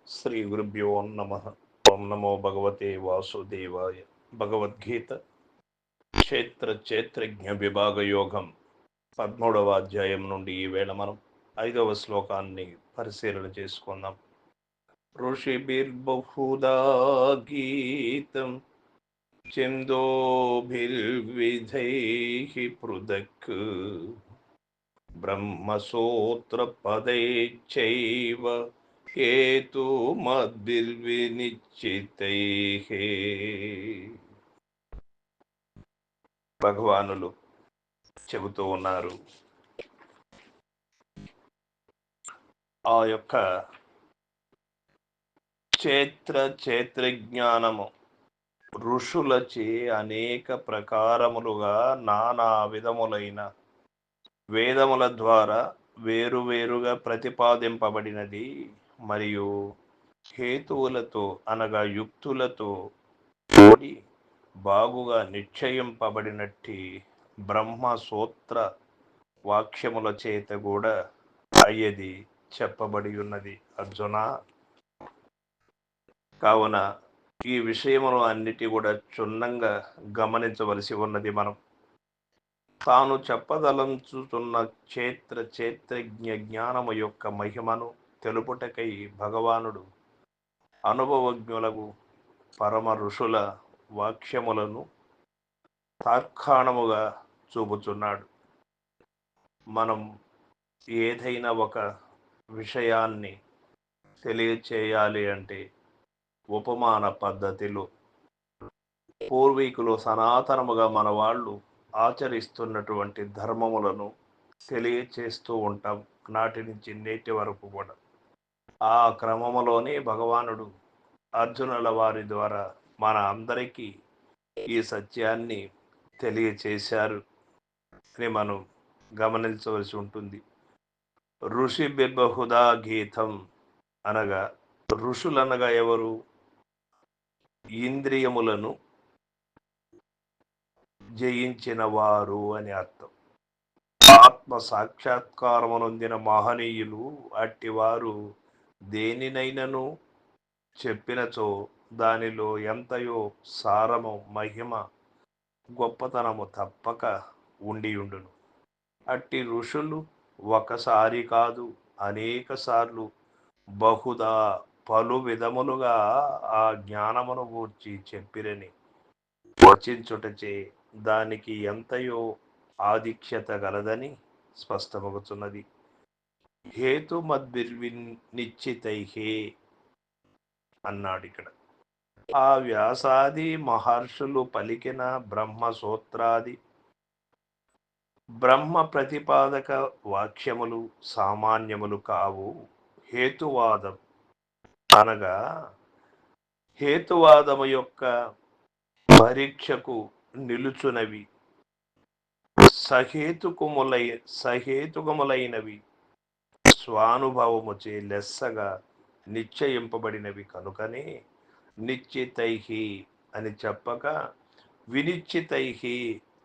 శ్రీ గురుభ్యో నమ. ఓం నమో భగవతే వాసుదేవాయ. భగవద్గీత క్షేత్రజ్ఞ విభాగ యోగం 13వ అధ్యాయం నుండి ఈవేళ మనం 5వ శ్లోకాన్ని పరిశీలన చేసుకుందాం. ఋషిభిర్బహుదా గీతం ఛందోభిర్విధైః పృథక్ బ్రహ్మసూత్రపदैశ్చైవ హేతుమద్భిర్వినిశ్చితైః. భగవానులు చెబుతూ ఉన్నారు, ఆ యొక్క క్షేత్రజ్ఞానము ఋషులచే అనేక ప్రకారములుగా నానా విధములైన వేదముల ద్వారా వేరువేరుగా ప్రతిపాదింపబడినది మరియు హేతువులతో అనగా యుక్తులతో కూడి బాగుగా నిశ్చయింపబడినట్టి బ్రహ్మసూత్ర వాక్యముల చేత కూడా అయ్యది చెప్పబడి ఉన్నది అర్జున. కావున ఈ విషయమును అన్నిటి కూడా క్షుణ్ణంగా గమనించవలసి ఉన్నది. మనం తాను చెప్పదలంచుతున్న క్షేత్రజ్ఞ జ్ఞానము యొక్క మహిమను తెలుపుటకై భగవానుడు అనుభవజ్ఞులకు పరమ ఋషుల వాక్యములను తార్కాణముగా చూపుచున్నాడు. మనం ఏదైనా ఒక విషయాన్ని తెలియచేయాలి అంటే ఉపమాన పద్ధతిలో పూర్వీకులు సనాతనముగా మన వాళ్ళు ఆచరిస్తున్నటువంటి ధర్మములను తెలియచేస్తూ ఉంటాం, నాటి నుంచి నేటి వరకు కూడా. ఆ క్రమములోనే భగవానుడు అర్జునుల వారి ద్వారా మన అందరికీ ఈ సత్యాన్ని తెలియచేశారు అని మనం గమనించవలసి ఉంటుంది. ఋషి బిర్బహుదా గీతం అనగా ఋషులనగా ఎవరు? ఇంద్రియములను జయించిన వారు అని అర్థం. ఆత్మ సాక్షాత్కారమునొందిన మహనీయులు అట్టివారు దేనినైనను చెప్పినచో దానిలో ఎంతయో సారము, మహిమ, గొప్పతనము తప్పక ఉండియుండును. అట్టి ఋషులు ఒకసారి కాదు అనేక సార్లు బహుదా పలు విధములుగా ఆ జ్ఞానమును గూర్చి చెప్పిరని వచించుటచే దానికి ఎంతయో ఆధిక్యత గలదని స్పష్టమవుతున్నది. హేతుమద్భిర్వినిశ్చితైః అన్నాడు ఇక్కడ. ఆ వ్యాసాది మహర్షులు పలికిన బ్రహ్మసూత్రాది బ్రహ్మ ప్రతిపాదక వాక్యములు సామాన్యములు కావు. హేతువాదం అనగా హేతువాదము యొక్క పరీక్షకు నిలుచునవి, సహేతుకములైనవి, స్వానుభవముచే లెస్సగా నిశ్చయింపబడినవి కనుకనే నిశ్చితైః అని చెప్పక వినిశ్చితైః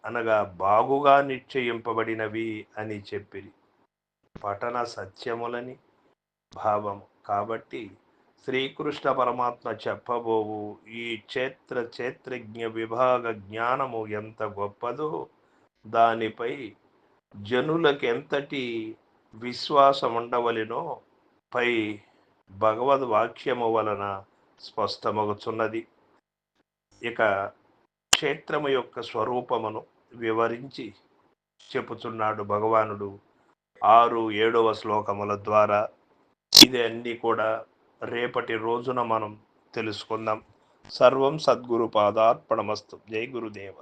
అనగా బాగుగా నిశ్చయింపబడినవి అని చెప్పిరి. పఠన సత్యములని భావం. కాబట్టి శ్రీకృష్ణ పరమాత్మ చెప్పబోవు ఈ క్షేత్రజ్ఞ విభాగ జ్ఞానము ఎంత గొప్పదో దానిపై జనులకెంతటి విశ్వాసం ఉండవలెనో పై భగవద్వాక్యము వలన స్పష్టమగుచున్నది. ఇక క్షేత్రము యొక్క స్వరూపమును వివరించి చెప్పుచున్నాడు భగవానుడు 6, 7వ శ్లోకముల ద్వారా. ఇది అన్ని కూడా రేపటి రోజున మనం తెలుసుకుందాం. సర్వం సద్గురు పాదార్పణమస్తు. జై గురుదేవ.